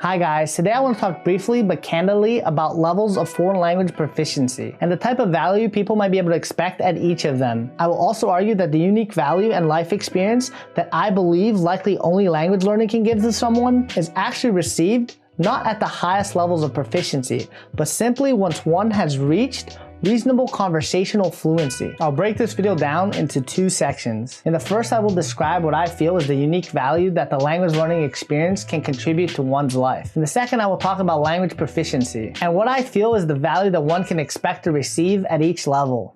Hi guys, today I want to talk briefly but candidly about levels of foreign language proficiency and the type of value people might be able to expect at each of them. I will also argue that the unique value and life experience that I believe likely only language learning can give to someone is actually received not at the highest levels of proficiency, but simply once one has reached reasonable conversational fluency. I'll break this video down into two sections. In the first, I will describe what I feel is the unique value that the language learning experience can contribute to one's life. In the second, I will talk about language proficiency and what I feel is the value that one can expect to receive at each level.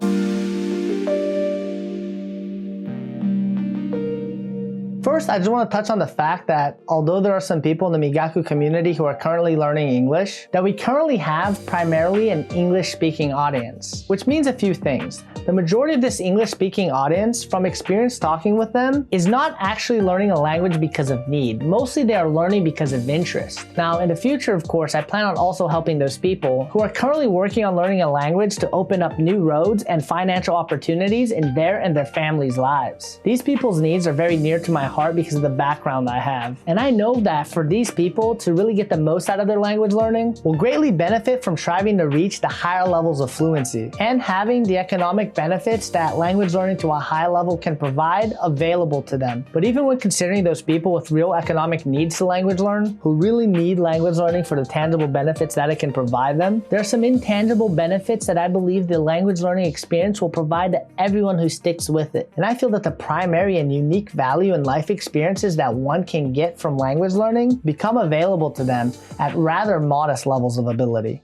First, I just want to touch on the fact that although there are some people in the Migaku community who are currently learning English, that we currently have primarily an English-speaking audience, which means a few things. The majority of this English-speaking audience, from experience talking with them, is not actually learning a language because of need. Mostly they are learning because of interest. Now, in the future, of course, I plan on also helping those people who are currently working on learning a language to open up new roads and financial opportunities in their and their families' lives. These people's needs are very near to my heart because of the background I have. And I know that for these people to really get the most out of their language learning will greatly benefit from striving to reach the higher levels of fluency and having the economic benefits that language learning to a high level can provide available to them. But even when considering those people with real economic needs to language learn, who really need language learning for the tangible benefits that it can provide them, there are some intangible benefits that I believe the language learning experience will provide to everyone who sticks with it. And I feel that the primary and unique value in life experiences that one can get from language learning become available to them at rather modest levels of ability.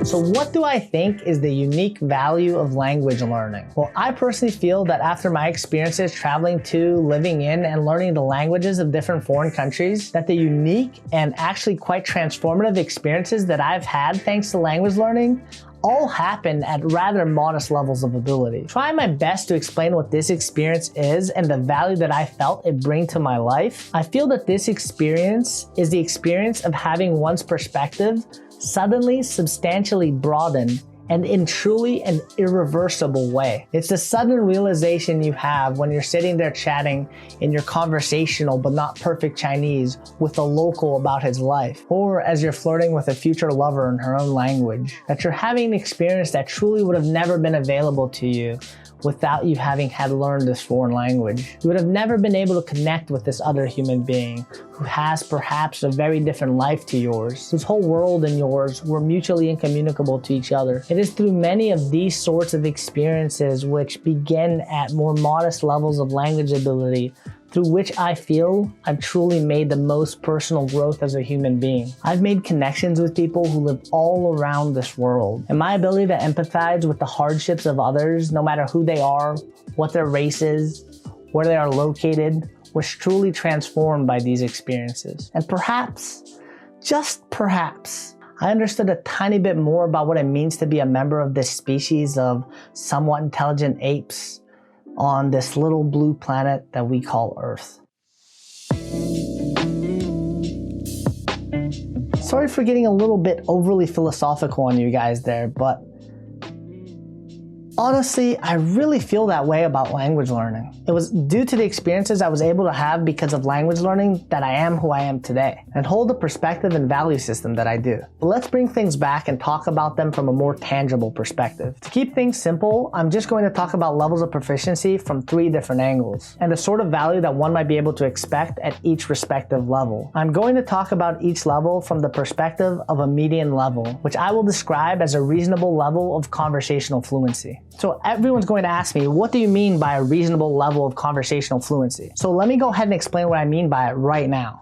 So what do I think is the unique value of language learning? Well, I personally feel that after my experiences traveling to, living in, and learning the languages of different foreign countries, that the unique and actually quite transformative experiences that I've had thanks to language learning all happen at rather modest levels of ability. Trying my best to explain what this experience is and the value that I felt it bring to my life, I feel that this experience is the experience of having one's perspective suddenly substantially broaden and in truly an irreversible way. It's the sudden realization you have when you're sitting there chatting in your conversational but not perfect Chinese with a local about his life, or as you're flirting with a future lover in her own language, that you're having an experience that truly would have never been available to you without you having had learned this foreign language. You would have never been able to connect with this other human being who has perhaps a very different life to yours, whose whole world and yours were mutually incommunicable to each other. It is through many of these sorts of experiences which begin at more modest levels of language ability through which I feel I've truly made the most personal growth as a human being. I've made connections with people who live all around this world, and my ability to empathize with the hardships of others, no matter who they are, what their race is, where they are located, was truly transformed by these experiences. And perhaps, just perhaps, I understood a tiny bit more about what it means to be a member of this species of somewhat intelligent apes on this little blue planet that we call Earth. Sorry for getting a little bit overly philosophical on you guys there, but honestly, I really feel that way about language learning. It was due to the experiences I was able to have because of language learning that I am who I am today and hold the perspective and value system that I do. But let's bring things back and talk about them from a more tangible perspective. To keep things simple, I'm just going to talk about levels of proficiency from 3 different angles and the sort of value that one might be able to expect at each respective level. I'm going to talk about each level from the perspective of a median level, which I will describe as a reasonable level of conversational fluency. So everyone's going to ask me, what do you mean by a reasonable level of conversational fluency? So let me go ahead and explain what I mean by it right now.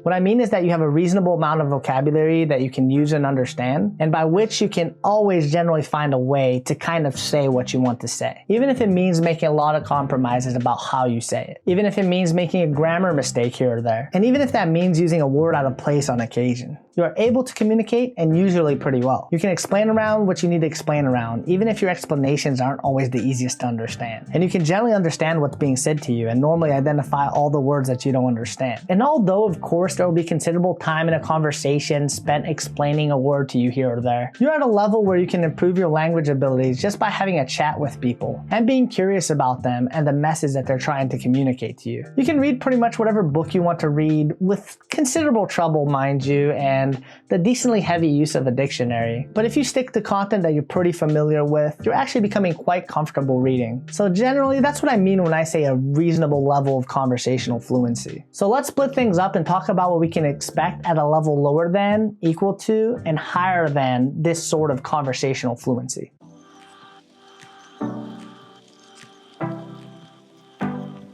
What I mean is that you have a reasonable amount of vocabulary that you can use and understand, and by which you can always generally find a way to kind of say what you want to say. Even if it means making a lot of compromises about how you say it. Even if it means making a grammar mistake here or there. And even if that means using a word out of place on occasion. You are able to communicate, and usually pretty well. You can explain around what you need to explain around, even if your explanations aren't always the easiest to understand. And you can generally understand what's being said to you and normally identify all the words that you don't understand. And although, of course, course, there will be considerable time in a conversation spent explaining a word to you here or there. You're at a level where you can improve your language abilities just by having a chat with people and being curious about them and the message that they're trying to communicate to you. You can read pretty much whatever book you want to read with considerable trouble, mind you, and the decently heavy use of a dictionary. But if you stick to content that you're pretty familiar with, you're actually becoming quite comfortable reading. So generally, that's what I mean when I say a reasonable level of conversational fluency. So let's split things up and talk about what we can expect at a level lower than, equal to, and higher than this sort of conversational fluency.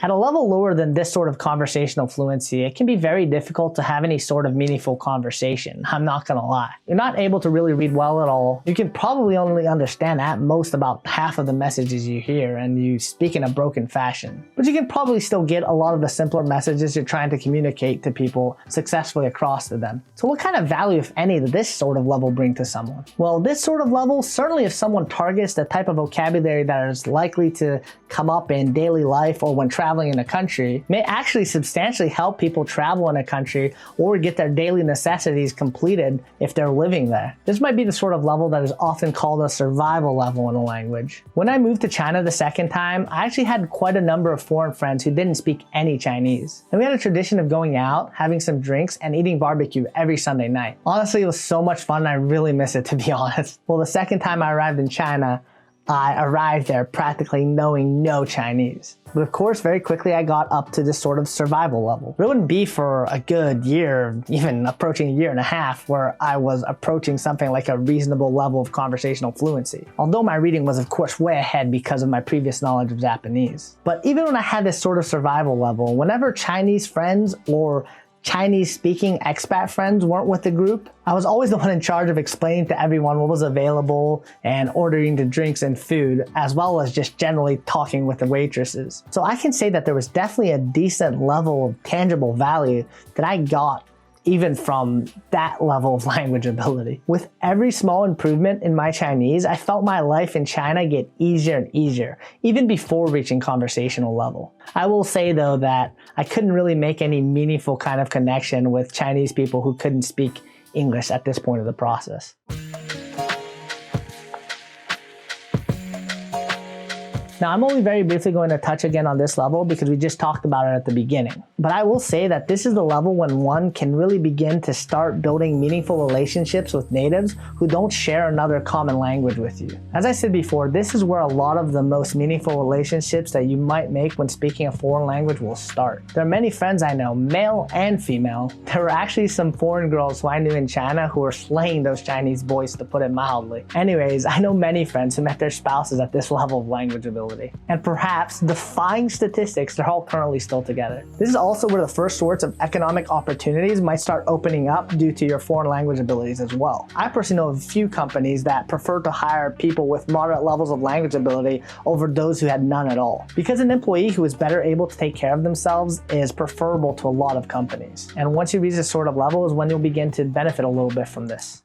At a level lower than this sort of conversational fluency, it can be very difficult to have any sort of meaningful conversation. I'm not gonna lie. You're not able to really read well at all. You can probably only understand at most about half of the messages you hear, and you speak in a broken fashion. But you can probably still get a lot of the simpler messages you're trying to communicate to people successfully across to them. So what kind of value, if any, does this sort of level bring to someone? Well, this sort of level, certainly if someone targets the type of vocabulary that is likely to come up in daily life or when traveling in a country, may actually substantially help people travel in a country or get their daily necessities completed if they're living there. This might be the sort of level that is often called a survival level in a language. When I moved to China the second time, I actually had quite a number of foreign friends who didn't speak any Chinese. And we had a tradition of going out, having some drinks, and eating barbecue every Sunday night. Honestly, it was so much fun and I really miss it, to be honest. Well, the second time I arrived in China, I arrived there practically knowing no Chinese. But of course, very quickly I got up to this sort of survival level. It wouldn't be for a good year, even approaching a year and a half, where I was approaching something like a reasonable level of conversational fluency. Although my reading was of course way ahead because of my previous knowledge of Japanese. But even when I had this sort of survival level, whenever Chinese friends or Chinese-speaking expat friends weren't with the group, I was always the one in charge of explaining to everyone what was available and ordering the drinks and food, as well as just generally talking with the waitresses. So I can say that there was definitely a decent level of tangible value that I got even from that level of language ability. With every small improvement in my Chinese, I felt my life in China get easier and easier, even before reaching conversational level. I will say though that I couldn't really make any meaningful kind of connection with Chinese people who couldn't speak English at this point of the process. Now, I'm only very briefly going to touch again on this level because we just talked about it at the beginning. But I will say that this is the level when one can really begin to start building meaningful relationships with natives who don't share another common language with you. As I said before, this is where a lot of the most meaningful relationships that you might make when speaking a foreign language will start. There are many friends I know, male and female. There were actually some foreign girls who I knew in China who were slaying those Chinese boys, to put it mildly. Anyways, I know many friends who met their spouses at this level of language ability. And perhaps, defying statistics, they're all currently still together. This is also where the first sorts of economic opportunities might start opening up due to your foreign language abilities as well. I personally know of a few companies that prefer to hire people with moderate levels of language ability over those who had none at all, because an employee who is better able to take care of themselves is preferable to a lot of companies. And once you reach this sort of level is when you'll begin to benefit a little bit from this.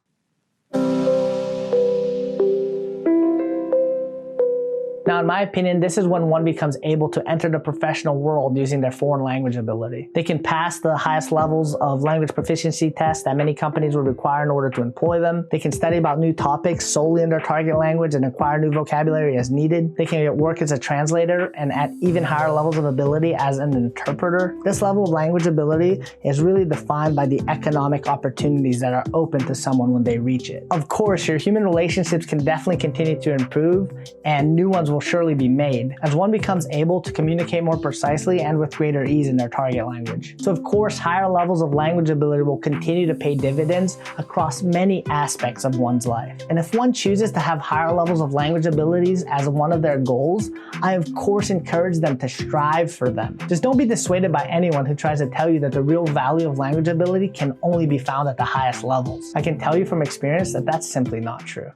Now, in my opinion, this is when one becomes able to enter the professional world using their foreign language ability. They can pass the highest levels of language proficiency tests that many companies would require in order to employ them. They can study about new topics solely in their target language and acquire new vocabulary as needed. They can get work as a translator and at even higher levels of ability as an interpreter. This level of language ability is really defined by the economic opportunities that are open to someone when they reach it. Of course, your human relationships can definitely continue to improve, and new ones will surely be made as one becomes able to communicate more precisely and with greater ease in their target language. So of course, higher levels of language ability will continue to pay dividends across many aspects of one's life. And if one chooses to have higher levels of language abilities as one of their goals, I of course encourage them to strive for them. Just don't be dissuaded by anyone who tries to tell you that the real value of language ability can only be found at the highest levels. I can tell you from experience that that's simply not true.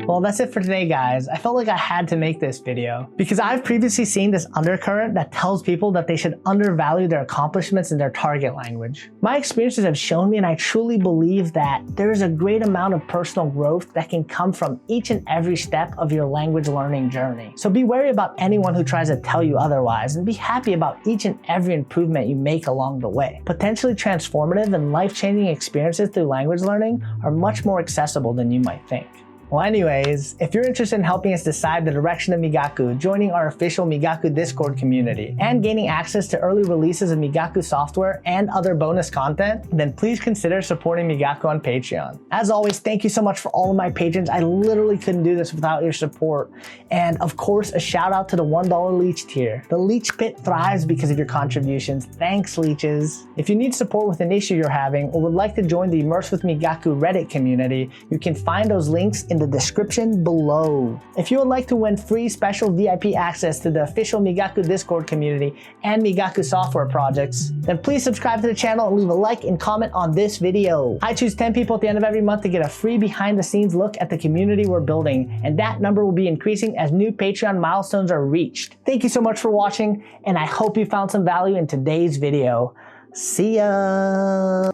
Well, that's it for today, guys. I felt like I had to make this video because I've previously seen this undercurrent that tells people that they should undervalue their accomplishments in their target language. My experiences have shown me, and I truly believe that there is a great amount of personal growth that can come from each and every step of your language learning journey. So be wary about anyone who tries to tell you otherwise, and be happy about each and every improvement you make along the way. Potentially transformative and life-changing experiences through language learning are much more accessible than you might think. Well, anyways, if you're interested in helping us decide the direction of Migaku, joining our official Migaku Discord community, and gaining access to early releases of Migaku software and other bonus content, then please consider supporting Migaku on Patreon. As always, thank you so much for all of my patrons. I literally couldn't do this without your support. And of course, a shout out to the $1 Leech tier. The Leech Pit thrives because of your contributions. Thanks, Leeches. If you need support with an issue you're having or would like to join the Immerse with Migaku Reddit community, you can find those links in the description below. If you would like to win free special VIP access to the official Migaku Discord community and Migaku software projects, then please subscribe to the channel and leave a like and comment on this video. I choose 10 people at the end of every month to get a free behind the scenes look at the community we're building, and that number will be increasing as new Patreon milestones are reached. Thank you so much for watching, and I hope you found some value in today's video. See ya!